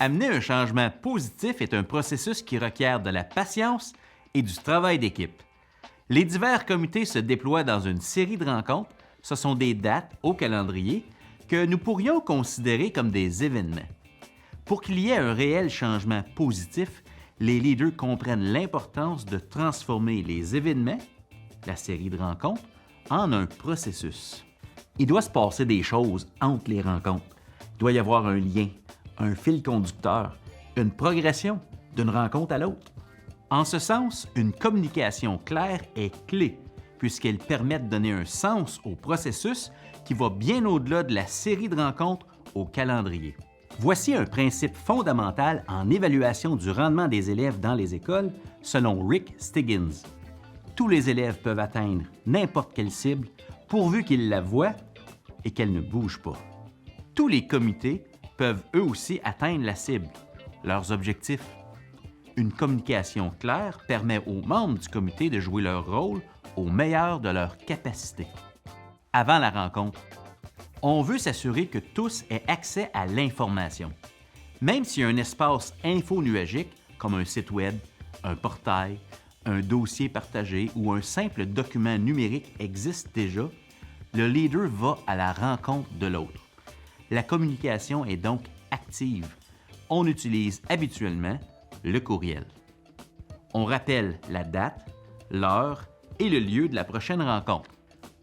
Amener un changement positif est un processus qui requiert de la patience et du travail d'équipe. Les divers comités se déploient dans une série de rencontres. Ce sont des dates au calendrier que nous pourrions considérer comme des événements. Pour qu'il y ait un réel changement positif, les leaders comprennent l'importance de transformer les événements, la série de rencontres, en un processus. Il doit se passer des choses entre les rencontres. Il doit y avoir un lien, un fil conducteur, une progression d'une rencontre à l'autre. En ce sens, une communication claire est clé, puisqu'elle permet de donner un sens au processus qui va bien au-delà de la série de rencontres au calendrier. Voici un principe fondamental en évaluation du rendement des élèves dans les écoles, selon Rick Stiggins. Tous les élèves peuvent atteindre n'importe quelle cible, pourvu qu'ils la voient et qu'elle ne bouge pas. Tous les comités peuvent eux aussi atteindre la cible, leurs objectifs. Une communication claire permet aux membres du comité de jouer leur rôle au meilleur de leurs capacités. Avant la rencontre, on veut s'assurer que tous aient accès à l'information. Même si un espace info-nuagique, comme un site web, un portail, un dossier partagé ou un simple document numérique existe déjà, le leader va à la rencontre de l'autre. La communication est donc active. On utilise habituellement le courriel. On rappelle la date, l'heure et le lieu de la prochaine rencontre.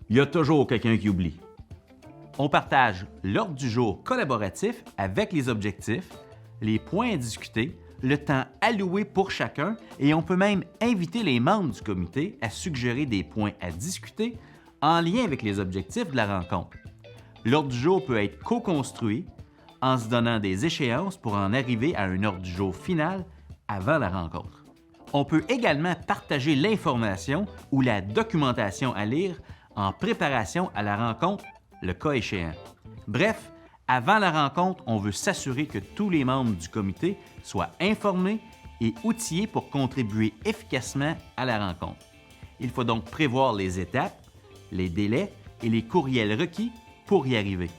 Il y a toujours quelqu'un qui oublie. On partage l'ordre du jour collaboratif avec les objectifs, les points à discuter, le temps alloué pour chacun et on peut même inviter les membres du comité à suggérer des points à discuter en lien avec les objectifs de la rencontre. L'ordre du jour peut être co-construit en se donnant des échéances pour en arriver à un ordre du jour final avant la rencontre. On peut également partager l'information ou la documentation à lire en préparation à la rencontre, le cas échéant. Bref, avant la rencontre, on veut s'assurer que tous les membres du comité soient informés et outillés pour contribuer efficacement à la rencontre. Il faut donc prévoir les étapes, les délais et les courriels requis pour y arriver.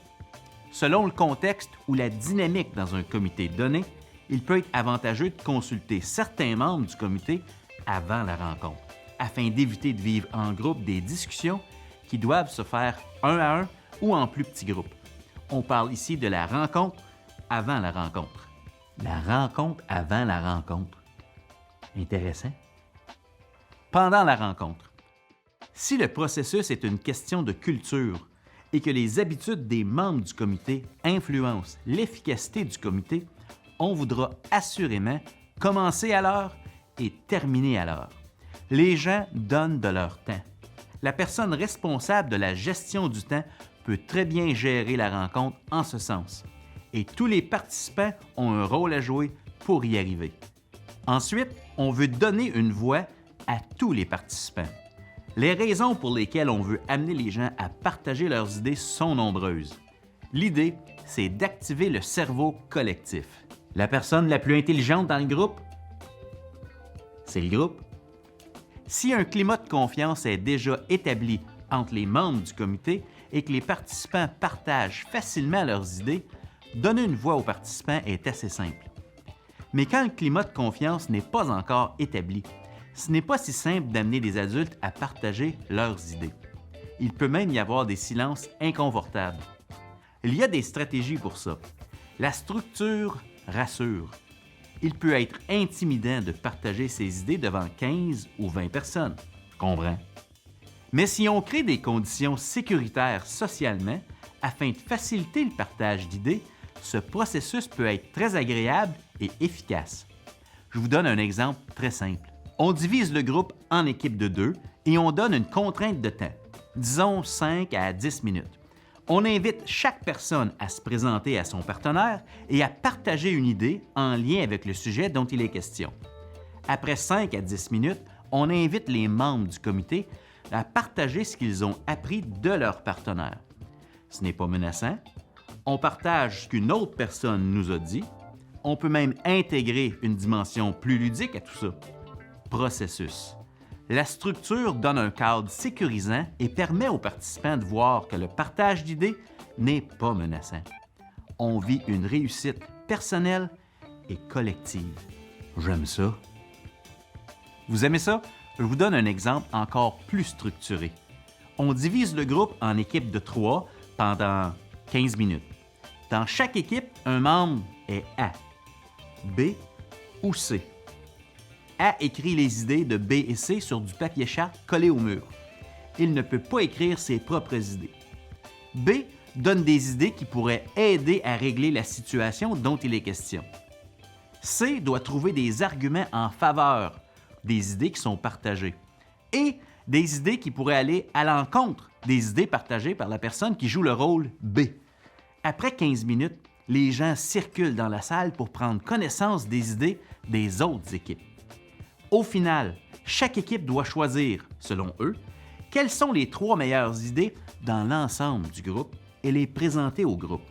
Selon le contexte ou la dynamique dans un comité donné, il peut être avantageux de consulter certains membres du comité avant la rencontre, afin d'éviter de vivre en groupe des discussions qui doivent se faire un à un ou en plus petits groupes. On parle ici de la rencontre avant la rencontre. La rencontre avant la rencontre. Intéressant. Pendant la rencontre. Si le processus est une question de culture et que les habitudes des membres du comité influencent l'efficacité du comité, on voudra assurément commencer à l'heure et terminer à l'heure. Les gens donnent de leur temps. La personne responsable de la gestion du temps peut très bien gérer la rencontre en ce sens. Et tous les participants ont un rôle à jouer pour y arriver. Ensuite, on veut donner une voix à tous les participants. Les raisons pour lesquelles on veut amener les gens à partager leurs idées sont nombreuses. L'idée, c'est d'activer le cerveau collectif. La personne la plus intelligente dans le groupe, c'est le groupe. Si un climat de confiance est déjà établi entre les membres du comité et que les participants partagent facilement leurs idées, donner une voix aux participants est assez simple. Mais quand le climat de confiance n'est pas encore établi, ce n'est pas si simple d'amener des adultes à partager leurs idées. Il peut même y avoir des silences inconfortables. Il y a des stratégies pour ça. La structure rassure. Il peut être intimidant de partager ses idées devant 15 ou 20 personnes. Je comprends. Mais si on crée des conditions sécuritaires socialement afin de faciliter le partage d'idées, ce processus peut être très agréable et efficace. Je vous donne un exemple très simple. On divise le groupe en équipes de 2 et on donne une contrainte de temps, disons 5 à 10 minutes. On invite chaque personne à se présenter à son partenaire et à partager une idée en lien avec le sujet dont il est question. Après 5 à 10 minutes, on invite les membres du comité à partager ce qu'ils ont appris de leur partenaire. Ce n'est pas menaçant. On partage ce qu'une autre personne nous a dit. On peut même intégrer une dimension plus ludique à tout ça. Processus. La structure donne un cadre sécurisant et permet aux participants de voir que le partage d'idées n'est pas menaçant. On vit une réussite personnelle et collective. J'aime ça. Vous aimez ça? Je vous donne un exemple encore plus structuré. On divise le groupe en équipes de 3 pendant 15 minutes. Dans chaque équipe, un membre est A, B ou C. A écrit les idées de B et C sur du papier charte collé au mur. Il ne peut pas écrire ses propres idées. B donne des idées qui pourraient aider à régler la situation dont il est question. C doit trouver des arguments en faveur des idées qui sont partagées et des idées qui pourraient aller à l'encontre des idées partagées par la personne qui joue le rôle B. Après 15 minutes, les gens circulent dans la salle pour prendre connaissance des idées des autres équipes. Au final, chaque équipe doit choisir, selon eux, quelles sont les 3 meilleures idées dans l'ensemble du groupe et les présenter au groupe.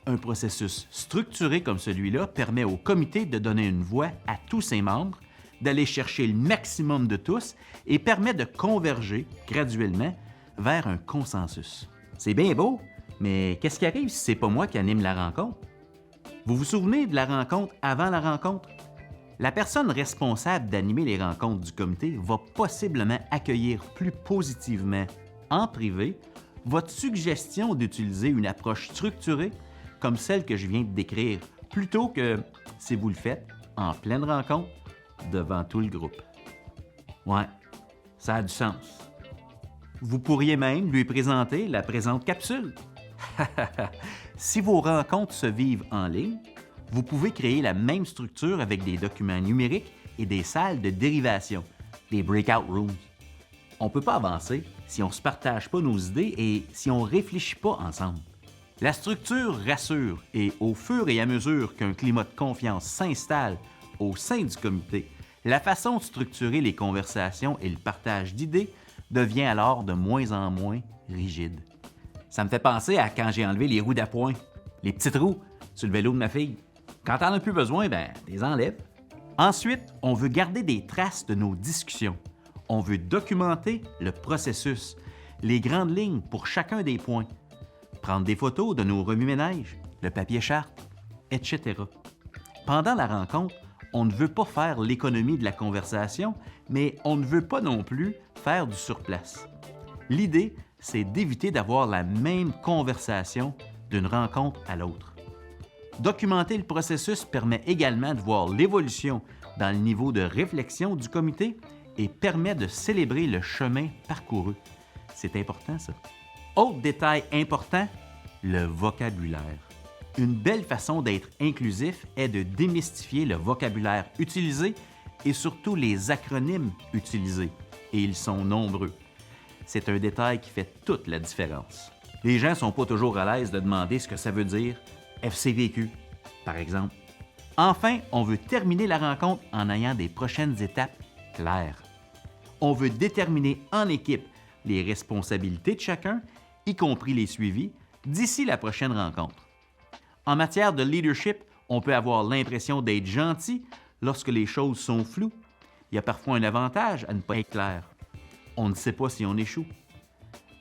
Un processus structuré comme celui-là permet au comité de donner une voix à tous ses membres, d'aller chercher le maximum de tous et permet de converger graduellement vers un consensus. C'est bien beau, mais qu'est-ce qui arrive si c'est pas moi qui anime la rencontre? Vous vous souvenez de la rencontre avant la rencontre? La personne responsable d'animer les rencontres du comité va possiblement accueillir plus positivement, en privé, votre suggestion d'utiliser une approche structurée comme celle que je viens de décrire, plutôt que si vous le faites en pleine rencontre devant tout le groupe. Ouais, ça a du sens. Vous pourriez même lui présenter la présente capsule. Si vos rencontres se vivent en ligne, vous pouvez créer la même structure avec des documents numériques et des salles de dérivation, des breakout rooms. On ne peut pas avancer si on ne se partage pas nos idées et si on ne réfléchit pas ensemble. La structure rassure et au fur et à mesure qu'un climat de confiance s'installe au sein du comité, la façon de structurer les conversations et le partage d'idées devient alors de moins en moins rigide. Ça me fait penser à quand j'ai enlevé les roues d'appoint, les petites roues sur le vélo de ma fille. Quand t'en as plus besoin, tu les enlèves. Ensuite, on veut garder des traces de nos discussions. On veut documenter le processus, les grandes lignes pour chacun des points. Prendre des photos de nos remue-ménage, le papier charte, etc. Pendant la rencontre, on ne veut pas faire l'économie de la conversation, mais on ne veut pas non plus faire du surplace. L'idée, c'est d'éviter d'avoir la même conversation d'une rencontre à l'autre. Documenter le processus permet également de voir l'évolution dans le niveau de réflexion du comité et permet de célébrer le chemin parcouru. C'est important, ça. Autre détail important, le vocabulaire. Une belle façon d'être inclusif est de démystifier le vocabulaire utilisé et surtout les acronymes utilisés. Et ils sont nombreux. C'est un détail qui fait toute la différence. Les gens ne sont pas toujours à l'aise de demander ce que ça veut dire FCVQ, par exemple. Enfin, on veut terminer la rencontre en ayant des prochaines étapes claires. On veut déterminer en équipe les responsabilités de chacun, y compris les suivis, d'ici la prochaine rencontre. En matière de leadership, on peut avoir l'impression d'être gentil lorsque les choses sont floues. Il y a parfois un avantage à ne pas être clair. On ne sait pas si on échoue.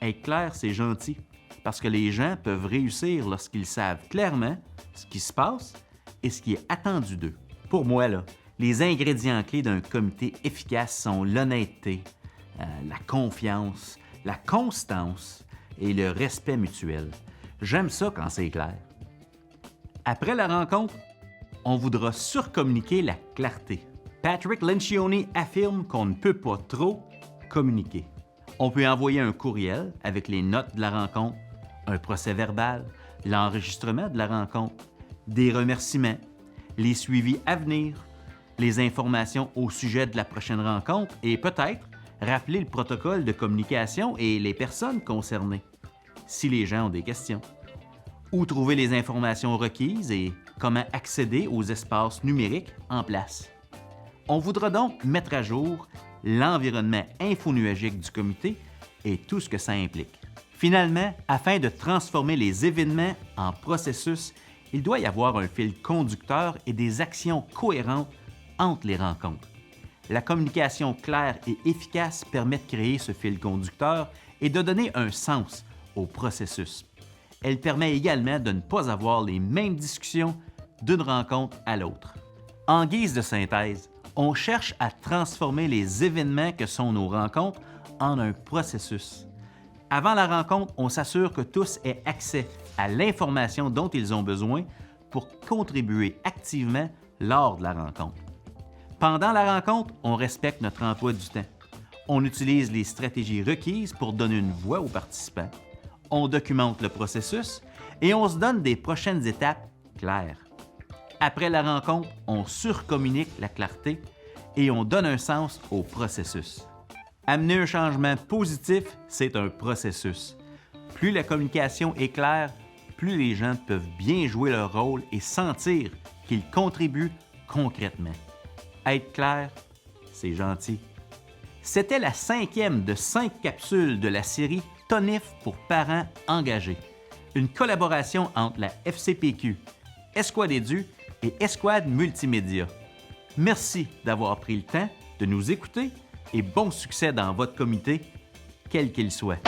Être clair, c'est gentil, parce que les gens peuvent réussir lorsqu'ils savent clairement ce qui se passe et ce qui est attendu d'eux. Pour moi, les ingrédients clés d'un comité efficace sont l'honnêteté, la confiance, la constance et le respect mutuel. J'aime ça quand c'est clair. Après la rencontre, on voudra surcommuniquer la clarté. Patrick Lencioni affirme qu'on ne peut pas trop communiquer. On peut envoyer un courriel avec les notes de la rencontre, un procès-verbal, l'enregistrement de la rencontre, des remerciements, les suivis à venir, les informations au sujet de la prochaine rencontre et peut-être rappeler le protocole de communication et les personnes concernées, si les gens ont des questions. Où trouver les informations requises et comment accéder aux espaces numériques en place. On voudra donc mettre à jour l'environnement infonuagique du comité et tout ce que ça implique. Finalement, afin de transformer les événements en processus, il doit y avoir un fil conducteur et des actions cohérentes entre les rencontres. La communication claire et efficace permet de créer ce fil conducteur et de donner un sens au processus. Elle permet également de ne pas avoir les mêmes discussions d'une rencontre à l'autre. En guise de synthèse, on cherche à transformer les événements que sont nos rencontres en un processus. Avant la rencontre, on s'assure que tous aient accès à l'information dont ils ont besoin pour contribuer activement lors de la rencontre. Pendant la rencontre, on respecte notre emploi du temps. On utilise les stratégies requises pour donner une voix aux participants. On documente le processus et on se donne des prochaines étapes claires. Après la rencontre, on surcommunique la clarté et on donne un sens au processus. Amener un changement positif, c'est un processus. Plus la communication est claire, plus les gens peuvent bien jouer leur rôle et sentir qu'ils contribuent concrètement. Être clair, c'est gentil. C'était la 5e de 5 capsules de la série TONIF pour parents engagés, une collaboration entre la FCPQ, Escouade Édu et Escouade Multimédia. Merci d'avoir pris le temps de nous écouter et bon succès dans votre comité, quel qu'il soit.